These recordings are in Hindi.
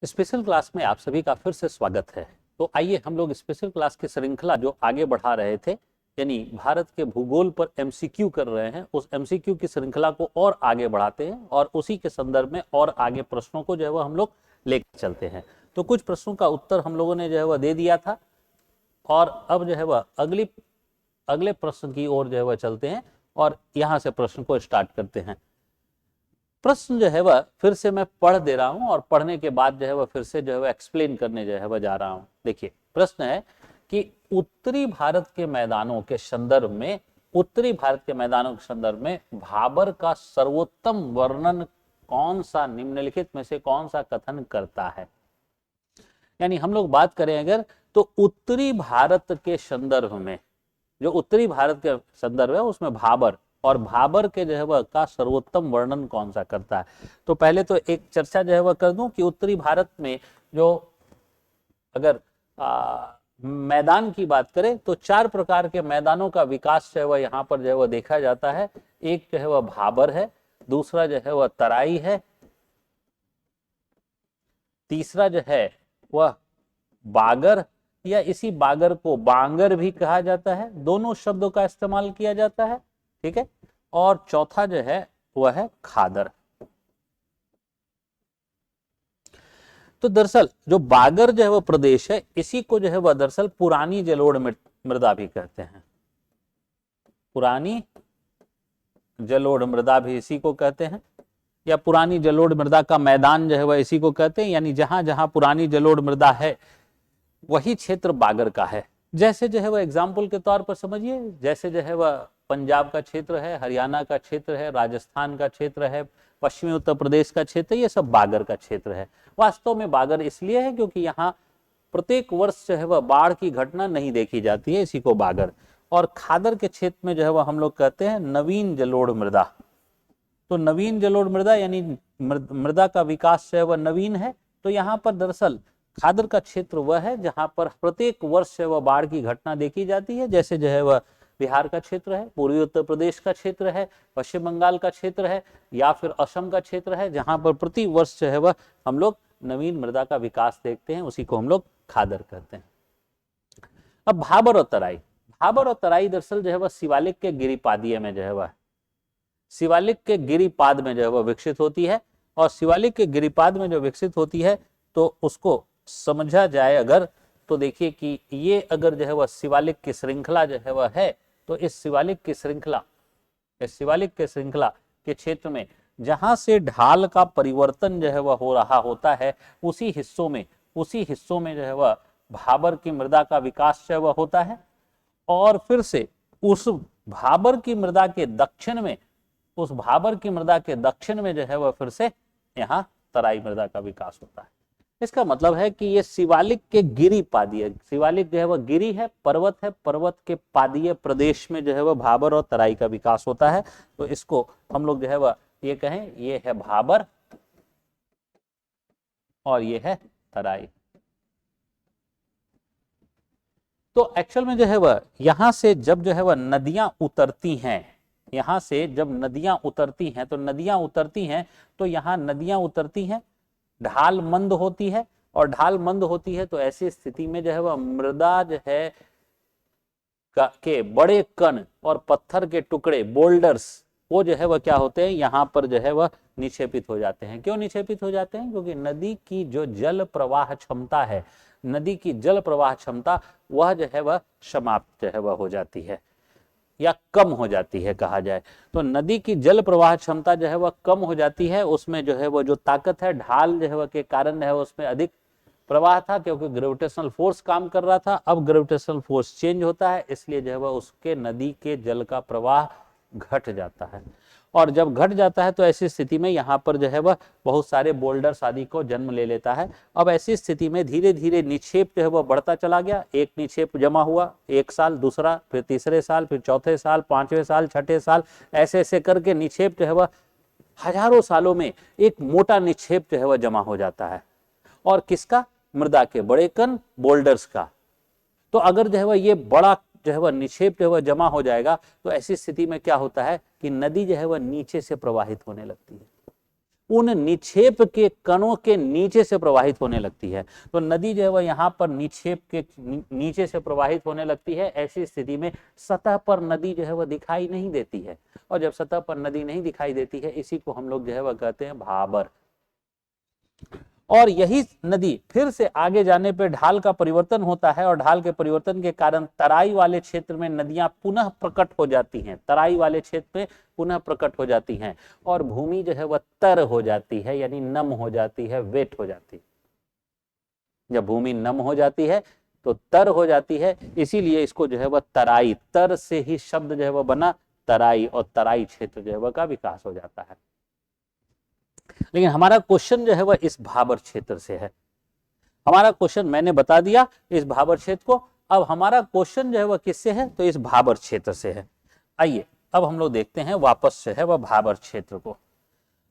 स्पेशल क्लास में आप सभी का फिर से स्वागत है। तो आइए हम लोग स्पेशल क्लास की श्रृंखला जो आगे बढ़ा रहे थे, यानी भारत के भूगोल पर एमसीक्यू कर रहे हैं, उस एमसीक्यू की श्रृंखला को और आगे बढ़ाते हैं और उसी के संदर्भ में और आगे प्रश्नों को जो है वह हम लोग लेकर चलते हैं। तो कुछ प्रश्नों का उत्तर हम लोगों ने जो है वह दे दिया था और अब जो है वह अगले प्रश्न की ओर जो है वह चलते हैं और यहां से प्रश्न को स्टार्ट करते हैं। प्रश्न जो है वह फिर से मैं पढ़ दे रहा हूं और पढ़ने के बाद जो है वह फिर से जो है वह एक्सप्लेन करने जो है वह जा रहा हूं। देखिए, प्रश्न है कि उत्तरी भारत के मैदानों के संदर्भ में भाबर का सर्वोत्तम वर्णन कौन सा निम्नलिखित में से कौन सा कथन करता है। यानी हम लोग बात करें अगर, तो उत्तरी भारत के संदर्भ में, जो उत्तरी भारत के संदर्भ है उसमें भाबर और भाबर के जो है वह का सर्वोत्तम वर्णन कौन सा करता है। तो पहले तो एक चर्चा जो है वह कर दूं कि उत्तरी भारत में जो अगर मैदान की बात करें तो चार प्रकार के मैदानों का विकास जो है वह यहाँ पर जो है वह देखा जाता है। एक जो है वह भाबर है, दूसरा जो है वह तराई है, तीसरा जो है वह बागर या इसी बागर को बांगर भी कहा जाता है, दोनों शब्दों का इस्तेमाल किया जाता है, ठीक है। और चौथा जो है वह है खादर। तो दरअसल जो बागर जो है वह प्रदेश है, इसी को जो है वह दरअसल पुरानी जलोढ़ मृदा भी कहते हैं। पुरानी जलोढ़ मृदा भी इसी को कहते हैं, या पुरानी जलोढ़ मृदा का मैदान जो है वह इसी को कहते हैं। यानी जहां जहां पुरानी जलोढ़ मृदा है वही क्षेत्र बागर का है। जैसे जो है वह एग्जाम्पल के तौर पर समझिए, जैसे जो है वह पंजाब का क्षेत्र है, हरियाणा का क्षेत्र है, राजस्थान का क्षेत्र है, पश्चिमी उत्तर प्रदेश का क्षेत्र, ये सब बागर का क्षेत्र है। वास्तव में बागर इसलिए है क्योंकि यहाँ प्रत्येक वर्ष जो है वह बाढ़ की घटना नहीं देखी जाती है, इसी को बागर। और खादर के क्षेत्र में जो है वह हम लोग कहते हैं नवीन जलोढ़ मृदा। तो नवीन जलोढ़ मृदा यानी मृदा का विकास जो है वह नवीन है। तो यहाँ पर दरअसल खादर का क्षेत्र वह है जहां पर प्रत्येक वर्ष वह बाढ़ की घटना देखी जाती है। जैसे जो है वह बिहार का क्षेत्र है, पूर्वी उत्तर प्रदेश का क्षेत्र है, पश्चिम बंगाल का क्षेत्र है, या फिर असम का क्षेत्र है, जहां पर प्रति वर्ष जो है वह हम लोग नवीन मृदा का विकास देखते हैं, उसी को हम लोग खादर कहते हैं। अब भाबर और तराई दरअसल जो है वह शिवालिक के गिरिपादीय में जो है वह शिवालिक के गिरिपाद में जो है वह विकसित होती है। और शिवालिक के गिरिपाद में जो विकसित होती है तो उसको समझा जाए अगर, तो देखिए कि ये अगर जो है वह शिवालिक की श्रृंखला जो है वह है, तो इस शिवालिक की श्रृंखला के क्षेत्र में जहां से ढाल का परिवर्तन जो है वह हो रहा होता है, उसी हिस्सों में जो है वह भाबर की मृदा का विकास जो है वह होता है। और फिर से उस भाबर की मृदा के दक्षिण में जो है वह फिर से यहाँ तराई मृदा का विकास होता है। इसका मतलब है कि ये शिवालिक के गिरी पादीय, शिवालिक जो है वह गिरी है, पर्वत है, पर्वत के पादीय प्रदेश में जो है वह भाबर और तराई का विकास होता है। तो इसको हम लोग जो है वह ये कहें, ये है भाबर और ये है तराई। तो एक्चुअल में जो है वह यहां से जब जो है वह नदियां उतरती हैं, तो यहाँ नदियां उतरती हैं, ढाल मंद होती है, और ढाल मंद होती है तो ऐसी स्थिति में जो है वह मृदा जो है के बड़े कण और पत्थर के टुकड़े, बोल्डर्स, वो जो है वह क्या होते हैं, यहाँ पर जो है वह निक्षेपित हो जाते हैं। क्यों निक्षेपित हो जाते हैं? क्योंकि नदी की जो जल प्रवाह क्षमता वह जो है वह समाप्त जो है वह हो जाती है या कम हो जाती है कहा जाए। तो नदी की जल प्रवाह क्षमता जो है वह कम हो जाती है, उसमें जो है वह जो ताकत है, ढाल जो है वह के कारण है उसमें अधिक प्रवाह था, क्योंकि ग्रेविटेशनल फोर्स काम कर रहा था। अब ग्रेविटेशनल फोर्स चेंज होता है, इसलिए जो है वह उसके नदी के जल का प्रवाह घट जाता है। और जब घट जाता है तो ऐसी स्थिति में यहाँ पर जो है वह बहुत सारे बोल्डर्स आदि को जन्म ले लेता है। अब ऐसी स्थिति में धीरे धीरे निक्षेप जो है वह बढ़ता चला गया। एक निक्षेप जमा हुआ, एक साल, दूसरा, फिर तीसरे साल, फिर चौथे साल, पांचवें साल, छठे साल, ऐसे ऐसे करके निक्षेप जो है वह हजारों सालों में एक मोटा निक्षेप जो है वह जमा हो जाता है। और किसका? मृदा के बड़े कण, बोल्डर्स का। तो अगर जो है वह ये बड़ा जो है वह निक्षेप जो है वह जमा हो जाएगा, तो ऐसी स्थिति में क्या होता है कि नदी जो है वह नीचे से प्रवाहित होने लगती है। उन निक्षेप के कणों के नीचे से प्रवाहित होने लगती है। तो नदी जो है वह यहाँ पर निक्षेप के नीचे से प्रवाहित होने लगती है। ऐसी स्थिति में सतह पर नदी जो है वह दिखाई नहीं देती है, और जब सतह पर नदी नहीं दिखाई देती है, इसी को हम लोग जो है वह कहते हैं भाबर। और यही नदी फिर से आगे जाने पर ढाल का परिवर्तन होता है, और ढाल के परिवर्तन के कारण तराई वाले क्षेत्र में नदियां पुनः प्रकट हो जाती हैं, तराई वाले क्षेत्र में पुनः प्रकट हो जाती हैं, और भूमि जो है वह तर हो जाती है, यानी नम हो जाती है, वेट हो जाती है। जब भूमि नम हो जाती है तो तर हो जाती है, इसीलिए इसको जो है वह तराई, तर से ही शब्द जो है वह बना तराई, और तराई क्षेत्र जो है वह का विकास हो जाता है। लेकिन हमारा क्वेश्चन जो है वह इस भाबर क्षेत्र से है। हमारा क्वेश्चन मैंने बता दिया इस भाबर क्षेत्र को। अब हमारा क्वेश्चन जो है वह किससे है, तो इस भाबर क्षेत्र से है। आइए अब हम लोग देखते हैं वापस से है वह भाबर क्षेत्र को।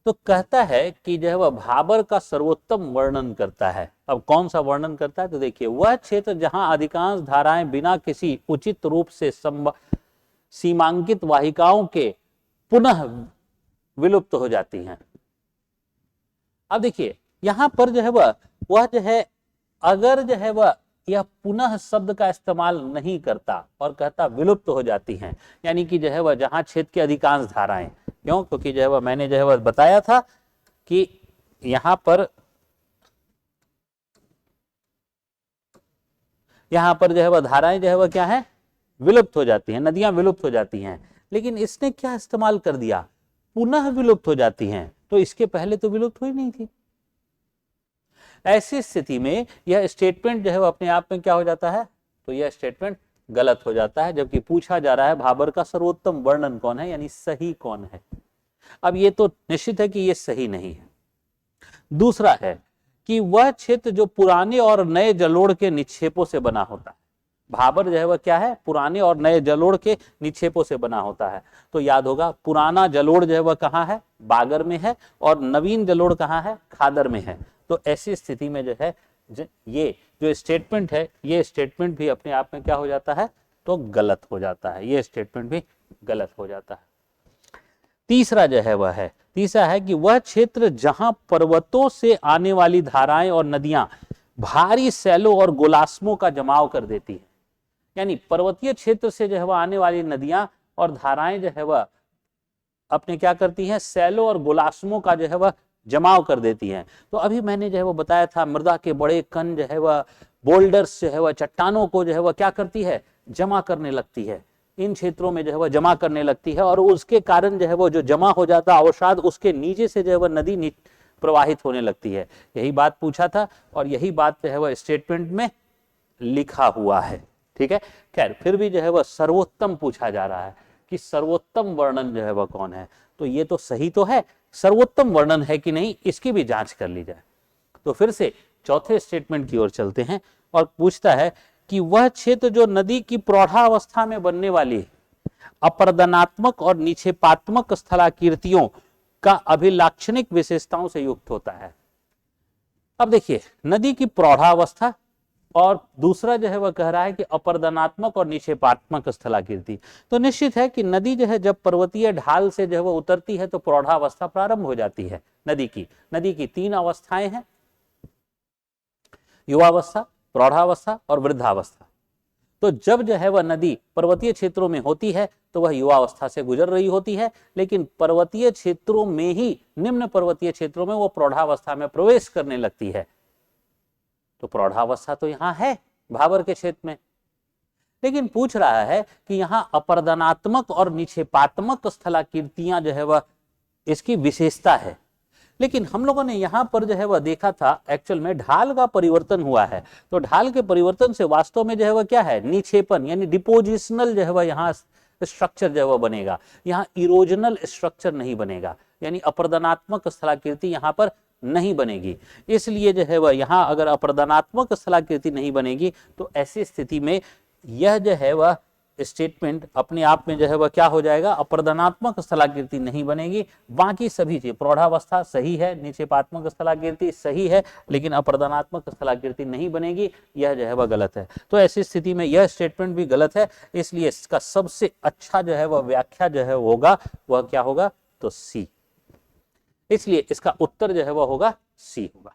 तो कहता है कि जो है वह भाबर का सर्वोत्तम वर्णन करता है। अब कौन सा वर्णन करता है, तो देखिए, वह क्षेत्र जहां अधिकांश धाराएं बिना किसी उचित रूप से सीमांकित वाहिकाओं के पुनः विलुप्त हो जाती हैं। अब देखिए यहां पर जो है वह जो है, अगर जो है वह यह पुनः शब्द का इस्तेमाल नहीं करता और कहता विलुप्त हो जाती हैं, यानी कि जो है वह जहां क्षेत्र की अधिकांश धाराएं, क्यों, क्योंकि जो है वह मैंने जो है वह बताया था कि यहां पर जो है वह धाराएं जो है वह क्या है, विलुप्त हो जाती हैं, नदियां विलुप्त हो जाती हैं। लेकिन इसने क्या इस्तेमाल कर दिया, पुनः विलुप्त हो जाती हैं, तो इसके पहले तो विलुप्त हुई नहीं थी। ऐसी स्थिति में यह स्टेटमेंट जो है वो अपने आप में क्या हो जाता है, तो यह स्टेटमेंट गलत हो जाता है, जबकि पूछा जा रहा है भाबर का सर्वोत्तम वर्णन कौन है, यानी सही कौन है। अब ये तो निश्चित है कि ये सही नहीं है। दूसरा है कि वह क्षेत्र जो पुराने और नए जलोढ़ के निक्षेपों से बना होता है। भाबर जो है वह क्या है, पुराने और नए जलोढ़ के निक्षेपों से बना होता है। तो याद होगा पुराना जलोढ़ जो है वह कहाँ है, बागर में है, और नवीन जलोढ़ कहाँ है, खादर में है। तो ऐसी स्थिति में जो है ये जो स्टेटमेंट है, ये स्टेटमेंट भी अपने आप में क्या हो जाता है, तो गलत हो जाता है। ये स्टेटमेंट भी गलत हो जाता है। तीसरा जो है वह है, तीसरा है कि वह क्षेत्र जहां पर्वतों से आने वाली धाराएं और नदियां भारी सैलों और गोलास्मों का जमाव कर देती है, यानी पर्वतीय क्षेत्र से जो है वह आने वाली नदियां और धाराएं जो है वह अपने क्या करती हैं, सैलों और गोलास्मों का जो है वह जमाव कर देती हैं। तो अभी मैंने जो है वो बताया था, मृदा के बड़े कण जो है वह बोल्डर्स जो है वह चट्टानों को जो है वह क्या करती है, जमा करने लगती है, इन क्षेत्रों में जो है वह जमा करने लगती है, और उसके कारण जो है वो जो जमा हो जाता अवसाद, उसके नीचे से जो है वह नदी प्रवाहित होने लगती है। यही बात पूछा था, और यही बात जो है वह स्टेटमेंट में लिखा हुआ है। ठीक है, खैर फिर भी जो है वह सर्वोत्तम पूछा जा रहा है कि सर्वोत्तम वर्णन जो है वह कौन है। तो ये तो सही तो है, सर्वोत्तम वर्णन है कि नहीं इसकी भी जांच कर ली जाए। तो फिर से चौथे स्टेटमेंट की ओर चलते हैं, और पूछता है कि वह क्षेत्र जो नदी की प्रौढ़ावस्था में बनने वाली अपरदनात्मक और निक्षेपात्मक स्थलाकृतियों का अभिलाक्षणिक विशेषताओं से युक्त होता है। अब देखिए, नदी की प्रौढ़ावस्था, और दूसरा जो है वह कह रहा है कि अपरदनात्मक और निक्षेपात्मक स्थलाकृति। तो निश्चित है कि नदी जो है जब पर्वतीय ढाल से जो है वह उतरती है तो प्रौढ़ावस्था प्रारंभ हो जाती है नदी की 3 अवस्थाएं हैं, युवावस्था, प्रौढ़ावस्था और वृद्धावस्था। तो जब जो है वह नदी पर्वतीय क्षेत्रों में होती है तो वह युवावस्था से गुजर रही होती है, लेकिन पर्वतीय क्षेत्रों में ही, निम्न पर्वतीय क्षेत्रों में वो प्रौढ़ावस्था में प्रवेश करने लगती है। तो प्रौढ़ावस्था तो यहां है भाबर के क्षेत्र में, लेकिन पूछ रहा है कि यहां अपरदनात्मक और निक्षेपात्मक स्थलाकृतियां जो है वह इसकी विशेषता है। लेकिन हम लोगों ने यहां पर जो है वह देखा था, एक्चुअल में ढाल का परिवर्तन हुआ है। तो ढाल के परिवर्तन से वास्तव में जो है वह क्या है, निक्षेपन, यानी डिपोजिशनल जो है वह यहाँ स्ट्रक्चर जो है वह बनेगा, यहाँ इरोजनल स्ट्रक्चर नहीं बनेगा, यानी अपरदनात्मक स्थलाकृति यहाँ पर नहीं बनेगी। इसलिए जो है वह यहाँ अगर अपरदनात्मक स्थलाकृति नहीं बनेगी तो ऐसी स्थिति में यह जो है वह स्टेटमेंट अपने आप में जो है वह क्या हो जाएगा, अपरदनात्मक स्थलाकृति नहीं बनेगी। बाकी सभी चीज, प्रौढ़ावस्था सही है, निक्षेपात्मक स्थलाकृति सही है, लेकिन अपरदनात्मक स्थलाकृति नहीं बनेगी, यह जो है वह गलत है। तो ऐसी स्थिति में यह स्टेटमेंट भी गलत है। इसलिए इसका सबसे अच्छा जो है वह व्याख्या जो है होगा, वह क्या होगा, तो सी। इसलिए इसका उत्तर जो है वह होगा सी होगा।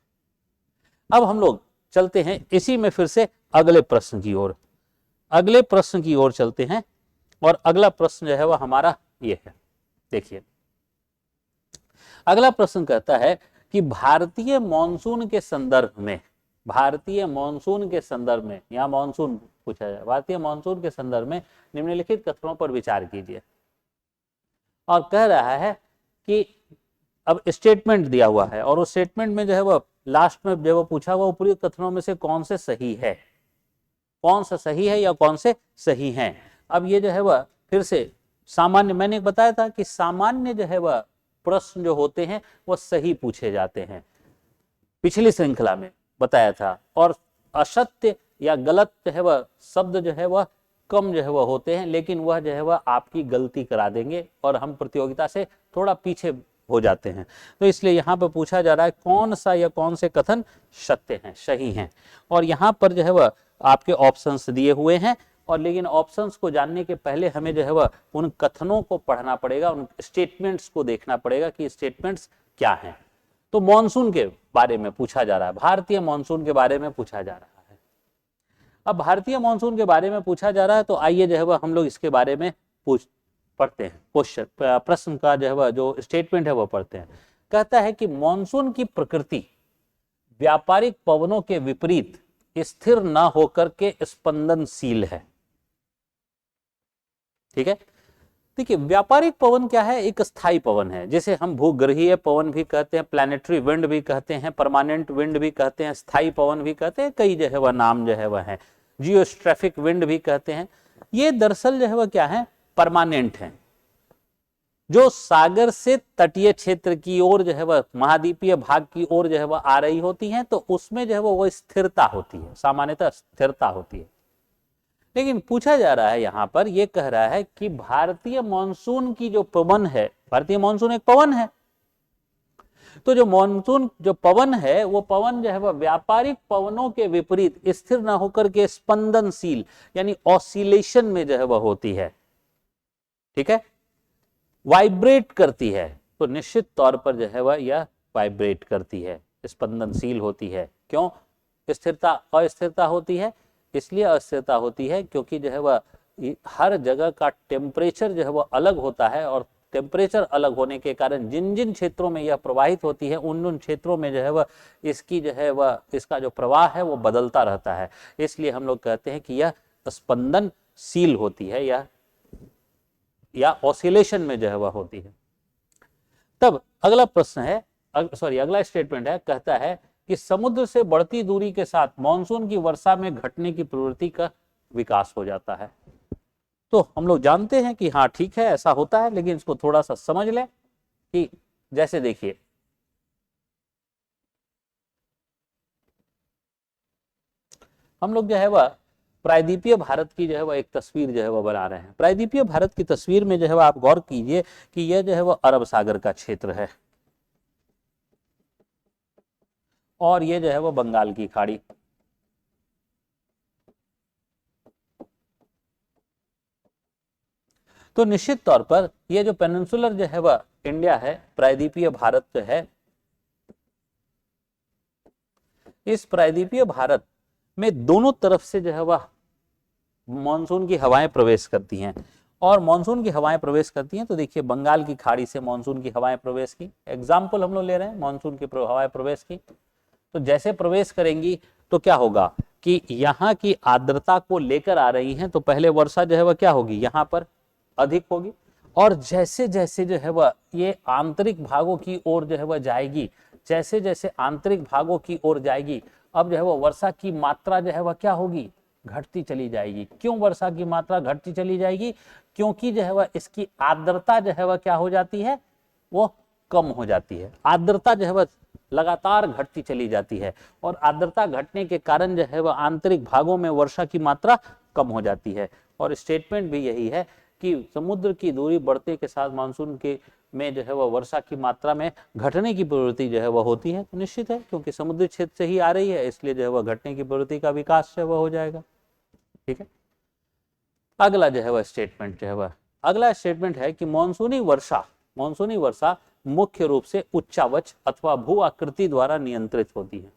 अब हम लोग चलते हैं इसी में फिर से अगले प्रश्न की ओर, अगले प्रश्न की ओर चलते हैं। और अगला प्रश्न जो है वह हमारा ये है, देखिए अगला प्रश्न कहता है कि भारतीय मॉनसून के संदर्भ में, भारतीय मॉनसून के संदर्भ में, यहां मॉनसून पूछा जाए, भारतीय मॉनसून के संदर्भ में निम्नलिखित कथनों पर विचार कीजिए। और कह रहा है कि अब स्टेटमेंट दिया हुआ है और उस स्टेटमेंट में जो है वह लास्ट में जो वो पूछा हुआ उपयुक्त कथनों में से कौन से सही है, कौन सा सही है या कौन से सही हैं। अब ये जो है वह फिर से सामान्य, मैंने बताया था कि सामान्य जो है वह प्रश्न जो होते हैं वह सही पूछे जाते हैं, पिछली श्रृंखला में बताया था। और असत्य या गलत जो है वह शब्द जो है वह कम जो है वह होते हैं, लेकिन वह जो है वह आपकी गलती करा देंगे और हम प्रतियोगिता से थोड़ा पीछे हो जाते हैं। तो इसलिए यहाँ पर पूछा जा रहा है कौन सा या कौन से कथन सत्य हैं, सही हैं। और यहाँ पर जो है वह आपके ऑप्शंस दिए हुए हैं, और लेकिन ऑप्शंस को जानने के पहले हमें जो है वह उन कथनों को पढ़ना पड़ेगा, उन स्टेटमेंट्स को देखना पड़ेगा कि स्टेटमेंट्स क्या हैं। तो मॉनसून के बारे में पूछा जा रहा है, भारतीय मॉनसून के बारे में पूछा जा रहा है। अब भारतीय मॉनसून के बारे में पूछा जा रहा है, तो आइए जो है वह हम लोग इसके बारे में पढ़ते हैं, क्वेश्चन प्रश्न का जो है वह जो स्टेटमेंट है वह पढ़ते हैं। कहता है कि मॉनसून की प्रकृति व्यापारिक पवनों के विपरीत स्थिर न होकर के स्पंदनशील है। ठीक है, देखिए व्यापारिक पवन क्या है, एक स्थायी पवन है, जिसे हम भूग्रहीय पवन भी कहते हैं, प्लैनेटरी विंड भी कहते हैं, परमानेंट विंड भी कहते हैं, स्थायी पवन भी कहते हैं, कई जो है वह नाम जो है वह है, जियोस्ट्रैफिक विंड भी कहते हैं। ये दरअसल जो है वह क्या है, परमानेंट है, जो सागर से तटीय क्षेत्र की ओर जो है वह महाद्वीपीय भाग की ओर जो है वह आ रही होती हैं, तो उसमें जो है वो स्थिरता होती है, सामान्यतः स्थिरता होती है। लेकिन पूछा जा रहा है यहाँ पर, यह कह रहा है कि भारतीय मॉनसून की जो पवन है, भारतीय मॉनसून एक पवन है, तो जो मॉनसून जो पवन है वो पवन जो है वह व्यापारिक पवनों के विपरीत स्थिर न होकर के स्पंदनशील यानी ऑसिलेशन में जो है वह होती है। ठीक है, वाइब्रेट करती है, तो निश्चित तौर पर जो है वह यह वाइब्रेट करती है, स्पंदनशील होती है। क्यों स्थिरता अस्थिरता होती है, इसलिए अस्थिरता होती है क्योंकि जो है वह हर जगह का टेम्परेचर जो है वह अलग होता है, और टेम्परेचर अलग होने के कारण जिन जिन क्षेत्रों में यह प्रवाहित होती है उन उन क्षेत्रों में जो है वह इसकी जो है वह इसका जो प्रवाह है वो बदलता रहता है। इसलिए हम लोग कहते हैं कि यह स्पंदनशील होती है या ऑसिलेशन में जो है वह होती है। तब अगला प्रश्न है, अगला स्टेटमेंट है, कहता है कि समुद्र से बढ़ती दूरी के साथ मानसून की वर्षा में घटने की प्रवृत्ति का विकास हो जाता है। तो हम लोग जानते हैं कि हाँ ठीक है ऐसा होता है, लेकिन इसको थोड़ा सा समझ लें कि जैसे देखिए हम लोग जो है वह प्रायद्वीपीय भारत की जो है वह एक तस्वीर जो है वह बना रहे हैं। प्रायद्वीपीय भारत की तस्वीर में जो है वह आप गौर कीजिए कि यह जो है वह अरब सागर का क्षेत्र है और ये जो है वह बंगाल की खाड़ी। तो निश्चित तौर पर ये जो पेनिनसुलर जो है वह इंडिया है, प्रायद्वीपीय भारत जो है, इस प्रायद्वीपीय भारत में दोनों तरफ से जो है वह मानसून की हवाएं प्रवेश करती हैं। और मानसून की हवाएं प्रवेश करती हैं तो देखिए बंगाल की खाड़ी से मानसून की हवाएं प्रवेश की, एग्जाम्पल हम लोग ले रहे हैं मानसून की हवाएं प्रवेश की। तो जैसे प्रवेश करेंगी तो क्या होगा कि यहाँ की आर्द्रता को लेकर आ रही हैं, तो पहले वर्षा जो है वह क्या होगी, यहाँ पर अधिक होगी, और जैसे जैसे जो है वह ये आंतरिक भागों की ओर जो है वह जाएगी, जैसे जैसे आंतरिक भागों की ओर जाएगी, अब जो है वह वर्षा की मात्रा जो है वह क्या होगी, घटती चली जाएगी। क्यों वर्षा की मात्रा घटती चली जाएगी, क्योंकि जो है वह इसकी आर्द्रता जो है वह क्या हो जाती है, वो कम हो जाती है। आर्द्रता जो है वह लगातार घटती चली जाती है, और आर्द्रता घटने के कारण जो है वह आंतरिक भागों में वर्षा की मात्रा कम हो जाती है। और स्टेटमेंट भी यही है कि समुद्र की दूरी बढ़ने के साथ मानसून के में जो है वह वर्षा की मात्रा में घटने की प्रवृत्ति जो है वह होती है। तो निश्चित है क्योंकि समुद्री क्षेत्र से ही आ रही है, इसलिए जो है वह घटने की प्रवृत्ति का विकास जो है वह हो जाएगा। ठीक है, अगला जो है वह स्टेटमेंट जो है वह अगला स्टेटमेंट है कि मानसूनी वर्षा मुख्य रूप से उच्चावच अथवा भू आकृति द्वारा नियंत्रित होती है।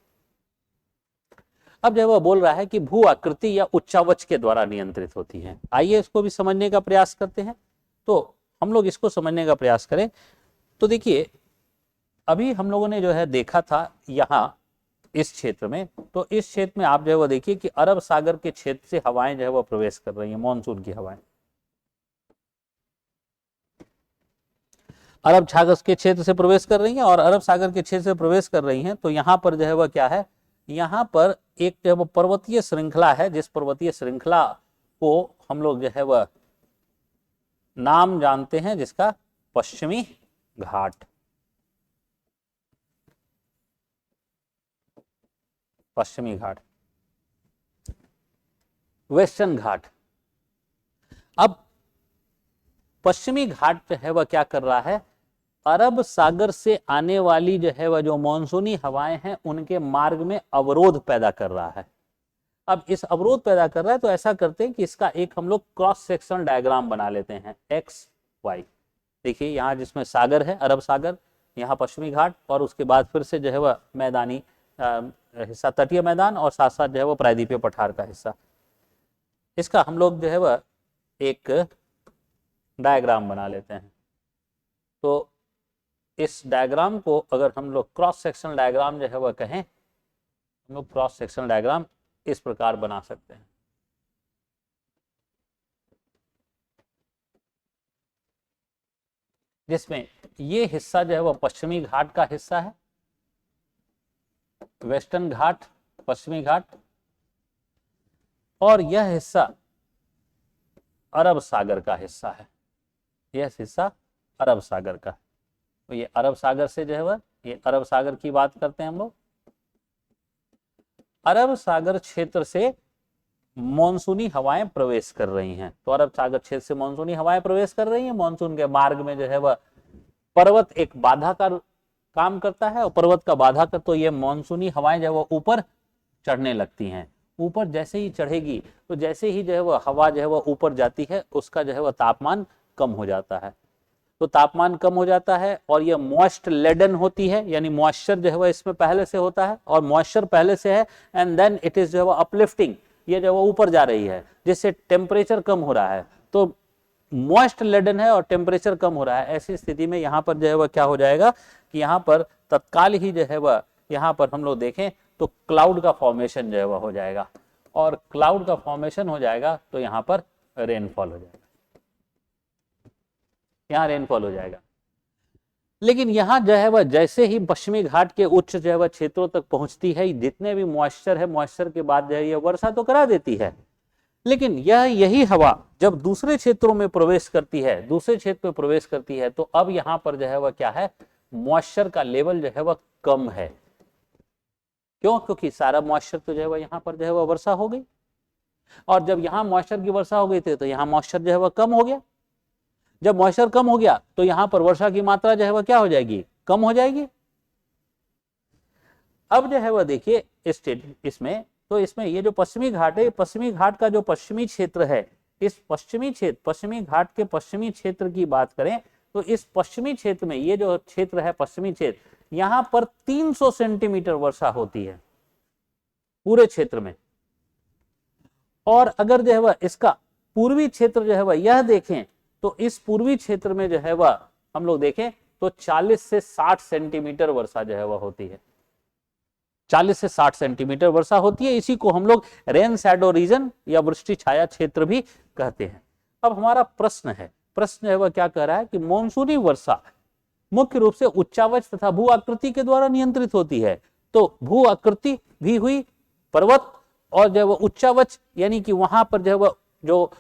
अब जो वह बोल रहा है कि भू आकृति या उच्चावच के द्वारा नियंत्रित होती है। आइए इसको भी समझने का प्रयास करते हैं। तो हम लोग इसको समझने का प्रयास करें तो देखिए, अभी हम लोगों ने जो है देखा था यहाँ इस क्षेत्र में, तो इस क्षेत्र में आप जो है वो देखिए कि अरब सागर के क्षेत्र से हवाएं जो है वो प्रवेश कर रही हैं, मॉनसून की हवाएं अरब सागर के क्षेत्र से प्रवेश कर रही हैं और अरब सागर के क्षेत्र से प्रवेश कर रही हैं। तो यहाँ पर जो है वह क्या है, यहाँ पर एक जो है वो पर्वतीय श्रृंखला है, जिस पर्वतीय श्रृंखला को हम लोग जो है वह नाम जानते हैं जिसका पश्चिमी घाट। पश्चिमी घाट, वेस्टर्न घाट। अब पश्चिमी घाट जो है वह क्या कर रहा है, अरब सागर से आने वाली जो है वह जो मॉनसूनी हवाएं हैं उनके मार्ग में अवरोध पैदा कर रहा है। अब इस अवरोध पैदा कर रहा है तो ऐसा करते हैं कि इसका एक हम लोग क्रॉस सेक्शनल डायग्राम बना लेते हैं, एक्स वाई। देखिए यहाँ जिसमें सागर है, अरब सागर, यहाँ पश्चिमी घाट, और उसके बाद फिर से जो है वह मैदानी हिस्सा, तटीय मैदान, और साथ साथ जो है वो प्रायद्वीपीय पठार का हिस्सा। इसका हम लोग जो है वह एक डायग्राम बना लेते हैं। तो इस डायग्राम को अगर हम लोग क्रॉस सेक्शनल डायग्राम जो है वह कहें, हम लोग क्रॉस सेक्शनल डायग्राम इस प्रकार बना सकते हैं। जिसमें ये हिस्सा जो है वह पश्चिमी घाट का हिस्सा है, वेस्टर्न घाट, पश्चिमी घाट, और यह हिस्सा अरब सागर का हिस्सा है। यह हिस्सा अरब सागर का, तो ये अरब सागर से जो है वह, ये अरब सागर की बात करते हैं हम लोग। अरब सागर क्षेत्र से मॉनसूनी हवाएं प्रवेश कर रही हैं, तो अरब सागर क्षेत्र से मॉनसूनी हवाएं प्रवेश कर रही हैं। मॉनसून के मार्ग में जो है वह पर्वत एक बाधा का काम करता है, और पर्वत का बाधा कर तो ये मॉनसूनी हवाएं जो है वो ऊपर चढ़ने लगती हैं। ऊपर जैसे ही चढ़ेगी तो जैसे ही जो है वह हवा जो है वह ऊपर जाती है, उसका जो है वह तापमान कम हो जाता है। तो तापमान कम हो जाता है और यह मॉइस्ट लेडन होती है, यानी मॉइस्चर जो है वह इसमें पहले से होता है, और मॉइस्चर पहले से है, एंड देन इट इज जो है वह अपलिफ्टिंग, ये जो है ऊपर जा रही है, जिससे टेम्परेचर कम हो रहा है। तो मॉइस्ट लेडन है और टेम्परेचर कम हो रहा है। ऐसी स्थिति में यहाँ पर जो है वह क्या हो जाएगा कि यहाँ पर तत्काल ही जो है वह, यहाँ पर हम लोग देखें तो क्लाउड का फॉर्मेशन जो है वह हो जाएगा, और क्लाउड का फॉर्मेशन हो जाएगा तो यहाँ पर रेनफॉल हो जाएगा, यहाँ रेनफॉल हो जाएगा। लेकिन यहाँ जो है वह जैसे ही पश्चिमी घाट के उच्च जो है वह क्षेत्रों तक पहुंचती है, जितने भी मॉइस्चर है, मॉइस्चर के बाद जो है ये वर्षा तो करा देती है। लेकिन यही हवा जब दूसरे क्षेत्रों में प्रवेश करती है, दूसरे क्षेत्र में प्रवेश करती है, तो अब यहाँ पर जो है वह क्या है, मॉइस्चर का लेवल जो है वह कम है। क्यों? क्योंकि सारा मॉइस्चर तो जो है वह यहाँ पर जो है वह वर्षा हो गई, और जब यहाँ मॉइस्चर की वर्षा हो गई थी तो यहाँ मॉइस्चर जो है वह कम हो गया। जब मॉइस्चर कम हो गया तो यहाँ पर वर्षा की मात्रा जो है वह क्या हो जाएगी, कम हो जाएगी। अब जो है वह देखिए इसमें, तो इसमें ये जो पश्चिमी घाट है, पश्चिमी घाट का जो पश्चिमी क्षेत्र है, इस पश्चिमी क्षेत्र, पश्चिमी घाट के पश्चिमी क्षेत्र की बात करें तो इस पश्चिमी क्षेत्र में ये जो क्षेत्र है पश्चिमी क्षेत्र, यहां पर 300 सेंटीमीटर वर्षा होती है पूरे क्षेत्र में। और अगर जो है वह इसका पूर्वी क्षेत्र जो है वह यह देखें तो इस पूर्वी क्षेत्र में जो है वह हम लोग देखें तो 40 से 60 सेंटीमीटर वर्षा जो है वह होती है, 40 से 60 सेंटीमीटर वर्षा होती है। इसी को हम लोग रेन शैडो रीजन या वृष्टि छाया क्षेत्र भी कहते हैं। अब हमारा प्रश्न है वह क्या कह रहा है कि मॉनसूनी वर्षा मुख्य रूप से उच्चावच तथा भू आकृति के द्वारा नियंत्रित होती है। तो भू आकृति भी हुई पर्वत, और जो उच्चावच यानी कि वहां पर जो है जो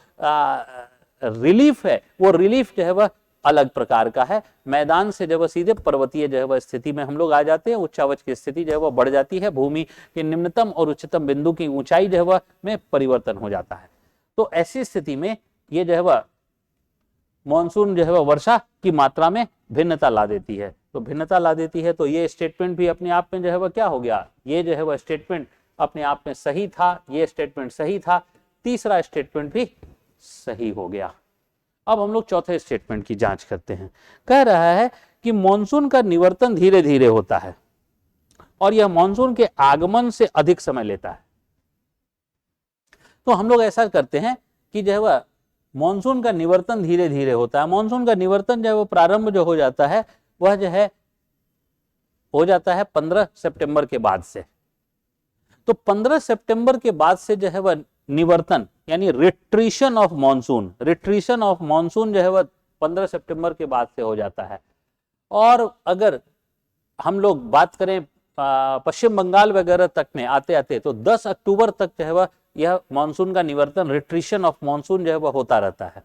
रिलीफ है, वो रिलीफ जो है वह अलग प्रकार का है। मैदान से जब सीधे पर्वतीय जो है वह स्थिति में हम लोग आ जाते हैं, उच्चावच की स्थिति जो है वह बढ़ जाती है, भूमि के निम्नतम और उच्चतम बिंदु की ऊंचाई जो है वह में परिवर्तन हो जाता है। तो ऐसी स्थिति में ये जो है वह मॉनसून जो है वह वर्षा की मात्रा में भिन्नता ला देती है। तो भिन्नता ला देती है, तो ये स्टेटमेंट भी अपने आप में जो है वह क्या हो गया, ये जो है वह स्टेटमेंट अपने आप में सही था, ये स्टेटमेंट सही था, तीसरा स्टेटमेंट भी सही हो गया। अब हम लोग चौथे स्टेटमेंट की जांच करते हैं। कह रहा है कि मॉनसून का निवर्तन धीरे धीरे होता है और यह मॉनसून के आगमन से अधिक समय लेता है। तो हम लोग ऐसा करते हैं कि जो है वह मॉनसून का निवर्तन धीरे धीरे होता है। मॉनसून का निवर्तन जो है वो प्रारंभ जो हो जाता है वह जो है हो जाता है 15 सितंबर के बाद से। तो 15 सितंबर के बाद से जो है वह निवर्तन यानी रिट्रीशन ऑफ मानसून जो है वह 15 सितंबर के बाद से हो जाता है। और अगर हम लोग बात करें पश्चिम बंगाल वगैरह तक में आते आते तो 10 अक्टूबर तक जो है वह यह मानसून का निवर्तन रिट्रीशन ऑफ मानसून जो है वह होता रहता है।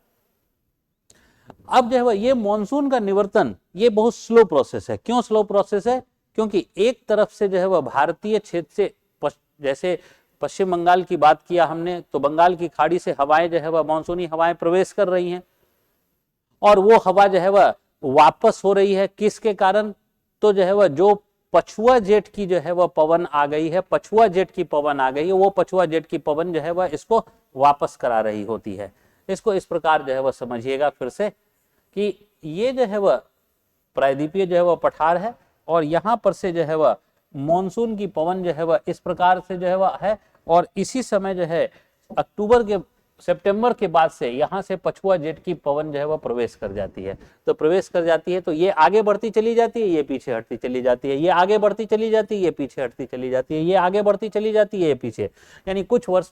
अब जो है वह ये मानसून का निवर्तन ये बहुत स्लो प्रोसेस है। क्यों स्लो प्रोसेस है? क्योंकि एक तरफ से जो है वह भारतीय क्षेत्र से जैसे पश्चिम बंगाल की बात किया हमने तो बंगाल की खाड़ी से हवाएं जो है वह मानसूनी हवाएं प्रवेश कर रही हैं और वो हवा जो है वह वापस हो रही है। किसके कारण? तो जो है वह जो पछुआ जेठ की जो है वह पवन आ गई है, पछुआ जेठ की पवन आ गई है, वो पछुआ जेठ की पवन जो है वह इसको वापस करा रही होती है। इसको इस प्रकार जो है वह समझिएगा फिर से कि ये जो है वह प्रायद्वीपीय जो है वह पठार है और यहाँ पर से जो है वह मॉनसून की पवन जो है वह इस प्रकार से जो है वह है और इसी समय जो है सितंबर के बाद से यहाँ से पछुआ जेठ की पवन जो है वह प्रवेश कर जाती है। तो प्रवेश कर जाती है तो ये आगे बढ़ती चली जाती है, ये पीछे हटती चली जाती है, ये आगे बढ़ती चली जाती है, ये पीछे हटती चली जाती है, ये आगे बढ़ती चली जाती है, ये पीछे, यानी कुछ वर्ष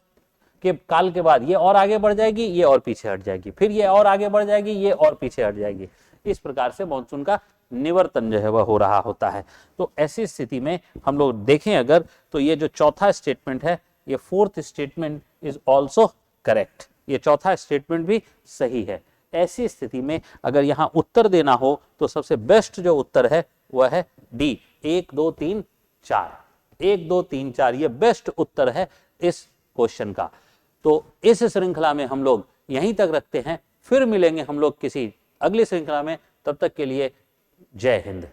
के काल के बाद ये और आगे बढ़ जाएगी, ये और पीछे हट जाएगी, फिर ये और आगे बढ़ जाएगी, ये और पीछे हट जाएगी। इस प्रकार से मानसून का निवर्तन जो है वह हो रहा होता है। तो ऐसी स्थिति में हम लोग देखें अगर तो ये जो चौथा स्टेटमेंट है ये fourth statement is also correct, ये चौथा स्टेटमेंट भी सही है। ऐसी स्थिति में अगर यहाँ उत्तर देना हो तो सबसे बेस्ट जो उत्तर है वह है डी 1 2 3 4। 1 2 3 4 ये बेस्ट उत्तर है इस क्वेश्चन का। तो इस श्रृंखला में हम लोग यहीं तक रखते हैं, फिर मिलेंगे हम लोग किसी अगली श्रृंखला में। तब तक के लिए जय हिंद।